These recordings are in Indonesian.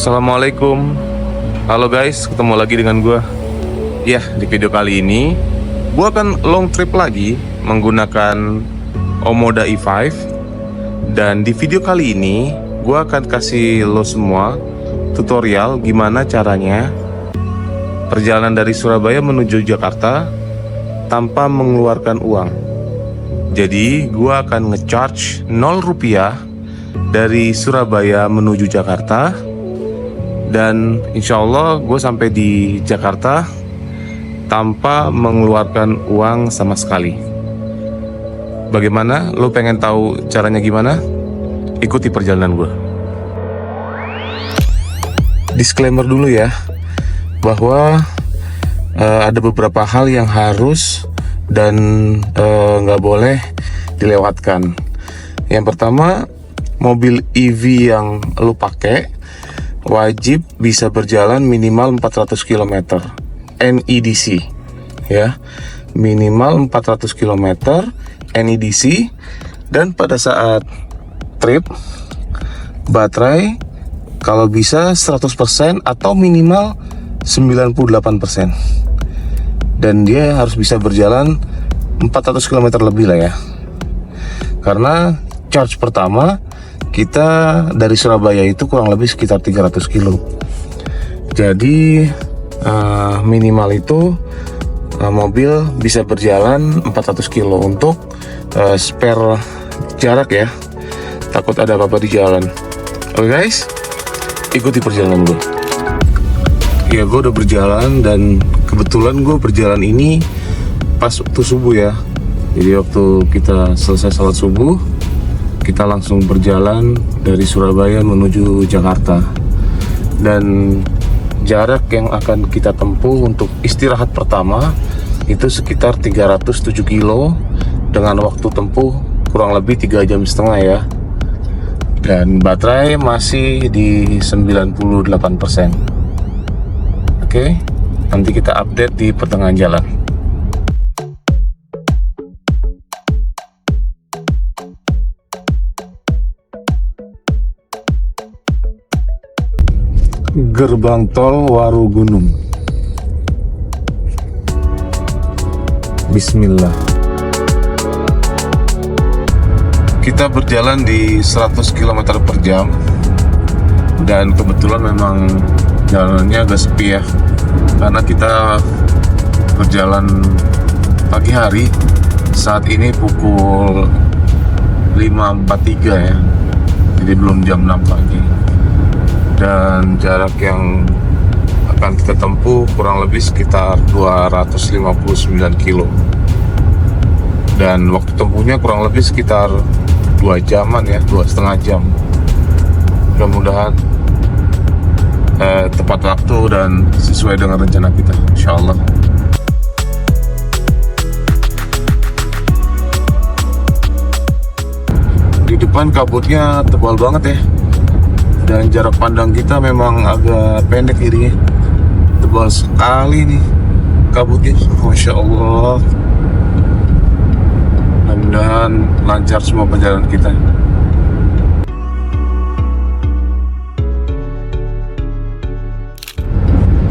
Assalamualaikum. Halo guys, ketemu lagi dengan gue. Ya, di video kali ini gue akan long trip lagi menggunakan Omoda E5. Dan di video kali ini gue akan kasih lo semua tutorial gimana caranya perjalanan dari Surabaya menuju Jakarta tanpa mengeluarkan uang. Jadi gue akan ngecharge 0 rupiah dari Surabaya menuju Jakarta. Dan insya Allah gue sampai di Jakarta tanpa mengeluarkan uang sama sekali. Bagaimana? Lo pengen tahu caranya gimana? Ikuti perjalanan gue. Disclaimer dulu ya, bahwa ada beberapa hal yang harus dan nggak boleh dilewatkan. Yang pertama, mobil EV yang lo pakai wajib bisa berjalan minimal 400 km NEDC ya, minimal 400 km NEDC. Dan pada saat trip, baterai kalau bisa 100% atau minimal 98%. Dan dia harus bisa berjalan 400 km lebih lah ya. Karena charge pertama kita dari Surabaya itu kurang lebih sekitar 300 kilo. Jadi minimal itu mobil bisa berjalan 400 kilo untuk spare jarak ya. Takut ada apa-apa di jalan. Oke guys, ikuti perjalanan gue. Ya, gue udah berjalan dan kebetulan gue berjalan ini pas waktu subuh ya. Jadi waktu kita selesai sholat subuh, kita langsung berjalan dari Surabaya menuju Jakarta. Dan jarak yang akan kita tempuh untuk istirahat pertama itu sekitar 307 kilo dengan waktu tempuh kurang lebih 3,5 jam ya. Dan baterai masih di 98%. Oke, nanti kita update di pertengahan jalan. Gerbang tol Warugunung. Bismillah. Kita berjalan di 100 km per jam. Dan kebetulan memang jalannya agak sepi ya, karena kita berjalan pagi hari. Saat ini pukul 5.43 ya, jadi belum jam 6 pagi. Dan jarak yang akan kita tempuh kurang lebih sekitar 259 kilo. Dan waktu tempuhnya kurang lebih sekitar 2 jaman ya, 2,5 jam. Mudah-mudahan tepat waktu dan sesuai dengan rencana kita, insya Allah. Di depan kabutnya tebal banget ya. Dan jarak pandang kita memang agak pendek kirinya. Tebal sekali nih kabutnya, Masya Allah. Mudah-mudahan lancar semua perjalanan kita.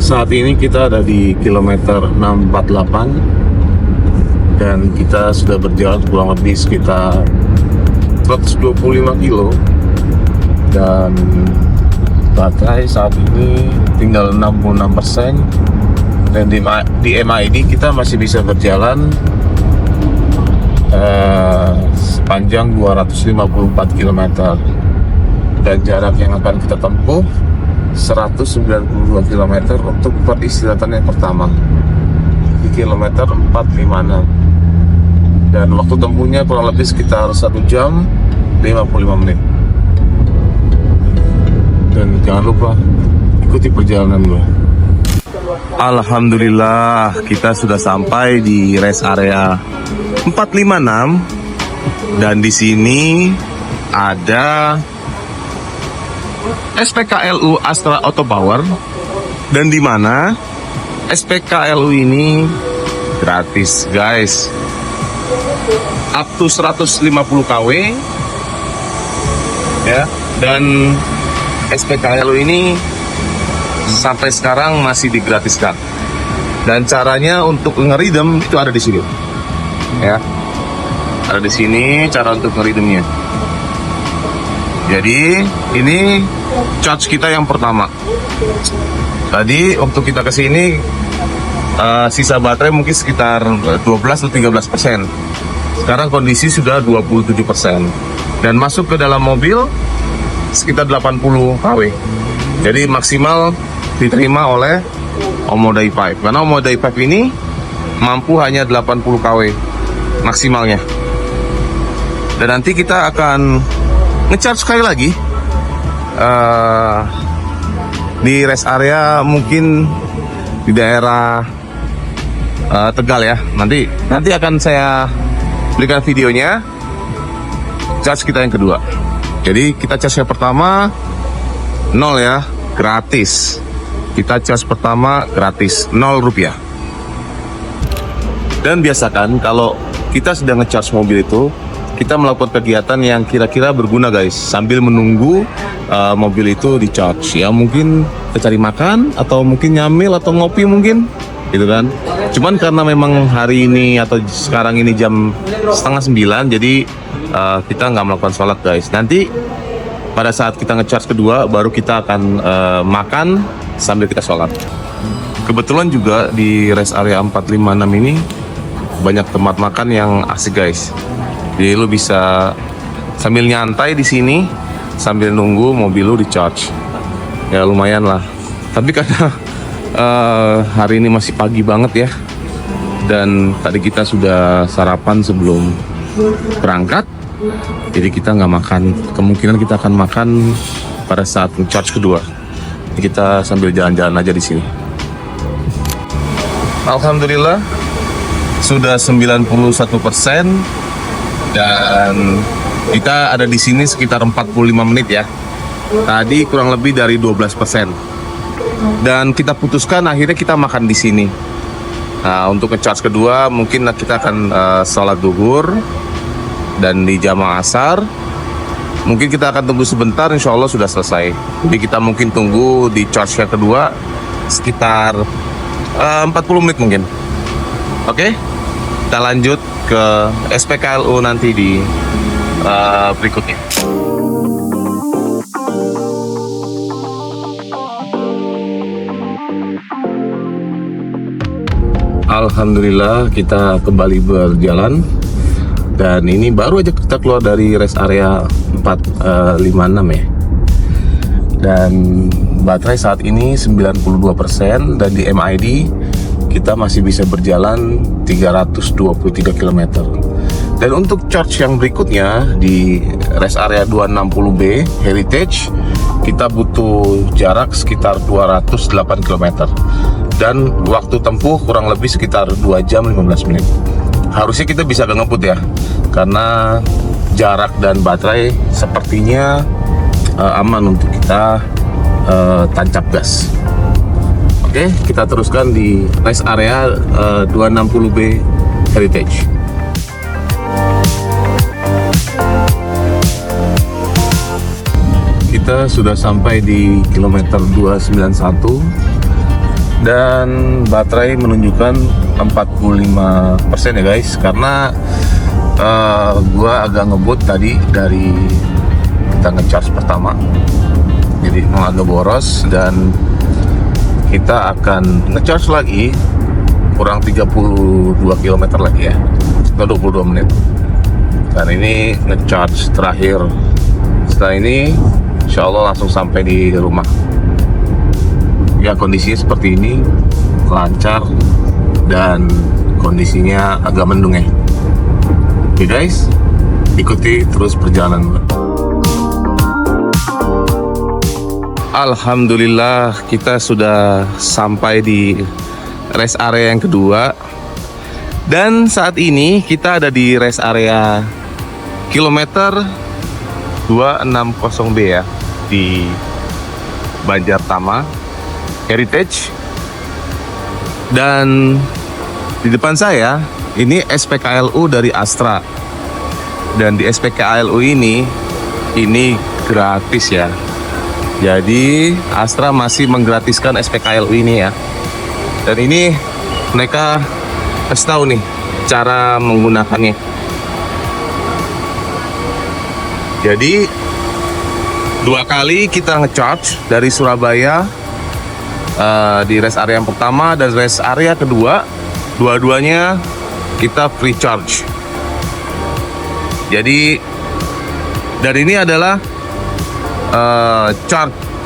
Saat ini kita ada di kilometer 648. Dan kita sudah berjalan kurang lebih sekitar 125 kilo. Dan baterai saat ini tinggal 66%. Dan di MID kita masih bisa berjalan sepanjang 254 km. Dan jarak yang akan kita tempuh 192 km untuk peristirahatan yang pertama di kilometer 456. Dan waktu tempuhnya kurang lebih sekitar 1 jam 55 menit. Dan jangan lupa ikuti perjalanan gue. Alhamdulillah, kita sudah sampai di rest area 456. Dan di sini ada SPKLU Astra Auto Power. Dan di mana SPKLU ini gratis, guys. Up to 150 kW ya. Dan SPKLU ini sampai sekarang masih digratiskan. Dan caranya untuk ngeridem itu ada di sini. Ya. Ada di sini cara untuk ngeridemnya. Jadi ini charge kita yang pertama. Tadi waktu kita ke sini sisa baterai mungkin sekitar 12 atau 13%. Sekarang kondisi sudah 27%. Dan masuk ke dalam mobil sekitar 80 kW. Jadi maksimal diterima oleh Omoda e5. Karena Omoda e5 ini mampu hanya 80 kW maksimalnya. Dan nanti kita akan nge-charge sekali lagi di rest area, mungkin di daerah Tegal ya. Nanti akan saya berikan videonya charge kita yang kedua. Jadi kita charge yang pertama 0 ya, gratis. Kita charge pertama gratis, 0 rupiah. Dan biasakan kalau kita sedang nge-charge mobil itu, kita melakukan kegiatan yang kira-kira berguna guys, sambil menunggu mobil itu di-charge. Ya mungkin kita cari makan, atau mungkin nyamil, atau ngopi mungkin, gitu kan. Cuman karena memang hari ini atau sekarang ini jam 8:30, jadi kita nggak melakukan sholat guys. Nanti pada saat kita nge-charge kedua, baru kita akan makan sambil kita sholat. Kebetulan juga di rest area 456 ini banyak tempat makan yang asik guys. Jadi lu bisa sambil nyantai di sini, sambil nunggu mobil lu di-charge. Ya lumayan lah. Tapi karena hari ini masih pagi banget ya, dan tadi kita sudah sarapan sebelum berangkat, jadi kita nggak makan. Kemungkinan kita akan makan pada saat charge kedua. Jadi kita sambil jalan-jalan aja di sini. Alhamdulillah sudah 91%, dan kita ada di sini sekitar 45 menit ya. Tadi kurang lebih dari 12%. Dan kita putuskan akhirnya kita makan di sini. Nah, untuk nge-charge kedua mungkin kita akan sholat duhur dan di jamaah asar. Mungkin kita akan tunggu sebentar, insya Allah sudah selesai. Jadi kita mungkin tunggu di charge yang kedua sekitar 40 menit mungkin. Oke, kita lanjut ke SPKLU nanti di berikutnya. Alhamdulillah kita kembali berjalan, dan ini baru aja kita keluar dari rest area 456 ya. Dan baterai saat ini 92%, dan di MID kita masih bisa berjalan 323 km. Dan untuk charge yang berikutnya di rest area 260B Heritage, kita butuh jarak sekitar 208 km. Dan waktu tempuh kurang lebih sekitar 2 jam 15 menit. Harusnya kita bisa ngebut ya, karena jarak dan baterai sepertinya aman untuk kita tancap gas. Oke, kita teruskan di rest area 260B Heritage. Kita sudah sampai di kilometer 291, dan baterai menunjukkan 45% ya guys, karena gua agak ngebut tadi dari kita nge-charge pertama, jadi agak boros. Dan kita akan nge-charge lagi kurang 32 km lagi ya, atau 22 menit. Dan ini nge-charge terakhir. Setelah ini insya Allah langsung sampai di rumah. Ya kondisinya seperti ini, lancar dan kondisinya agak mendung ya. Oke guys, ikuti terus perjalanan. Alhamdulillah kita sudah sampai di rest area yang kedua, dan saat ini kita ada di rest area kilometer 260B ya, di Banjartama Heritage. Dan di depan saya ini SPKLU dari Astra, dan di SPKLU ini gratis ya. Jadi Astra masih menggratiskan SPKLU ini ya. Dan ini mereka kasih tahu nih cara menggunakannya. Jadi 2 kali kita ngecharge dari Surabaya di rest area yang pertama dan rest area kedua, dua-duanya kita free charge. Jadi dari ini adalah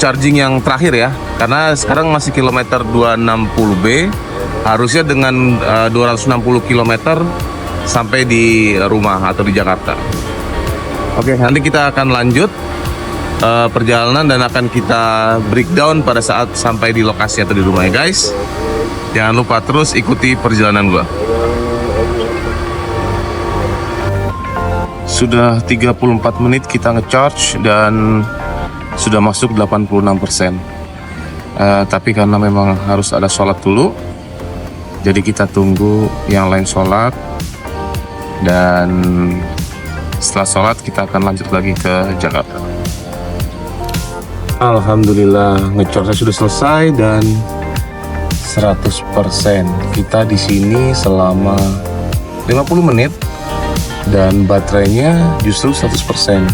charging yang terakhir ya, karena sekarang masih kilometer 260B, harusnya dengan 260 km sampai di rumah atau di Jakarta. Oke, nanti kita akan lanjut perjalanan dan akan kita breakdown pada saat sampai di lokasi atau di rumah ya guys. Jangan lupa terus ikuti perjalanan gua. Sudah 34 menit kita ngecharge dan sudah masuk 86%. Tapi karena memang harus ada sholat dulu, jadi kita tunggu yang lain sholat, dan setelah sholat kita akan lanjut lagi ke Jakarta. Alhamdulillah ngecharge sudah selesai dan 100%. Kita di sini selama 50 menit dan baterainya justru 100%.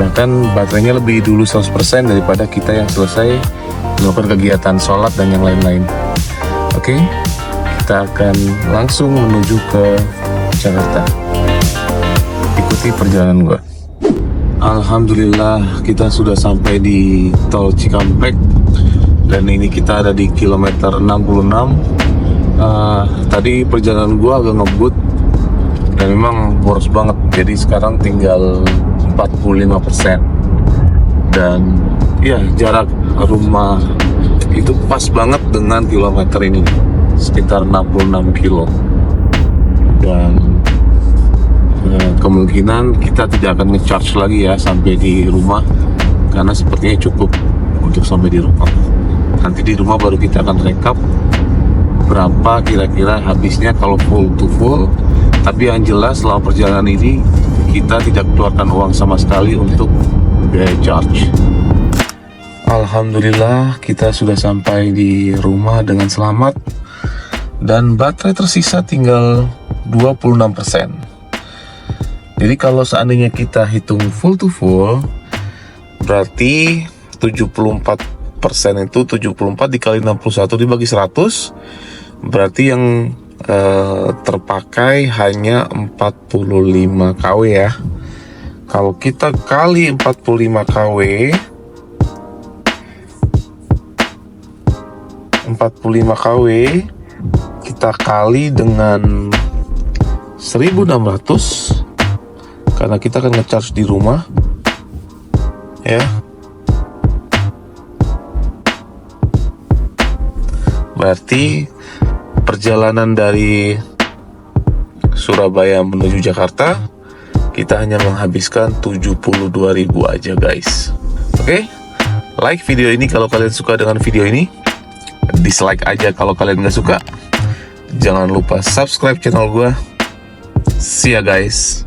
Bahkan baterainya lebih dulu 100% daripada kita yang selesai melakukan kegiatan sholat dan yang lain-lain. Oke, kita akan langsung menuju ke Jakarta. Ikuti perjalanan gua. Alhamdulillah kita sudah sampai di tol Cikampek dan ini kita ada di kilometer 66. Tadi perjalanan gua agak ngebut dan memang boros banget, jadi sekarang tinggal 45%. Dan ya, jarak rumah itu pas banget dengan kilometer ini, sekitar 66 kilo. Dan kemungkinan kita tidak akan ngecharge lagi ya sampai di rumah, karena sepertinya cukup untuk sampai di rumah. Nanti di rumah baru kita akan rekap berapa kira-kira habisnya kalau full to full. Tapi yang jelas selama perjalanan ini kita tidak keluarkan uang sama sekali untuk biaya charge. Alhamdulillah kita sudah sampai di rumah dengan selamat dan baterai tersisa tinggal 26%. Jadi kalau seandainya kita hitung full to full, berarti 74% itu 74 dikali 61 dibagi 100, berarti yang terpakai hanya 45 kW ya. Kalau kita kali 45 kW, 45 kW kita kali dengan 1600, karena kita akan ngecharge di rumah ya. Berarti perjalanan dari Surabaya menuju Jakarta kita hanya menghabiskan 72.000 aja guys. Oke, like video ini kalau kalian suka dengan video ini, dislike aja kalau kalian nggak suka. Jangan lupa subscribe channel gue. See ya guys.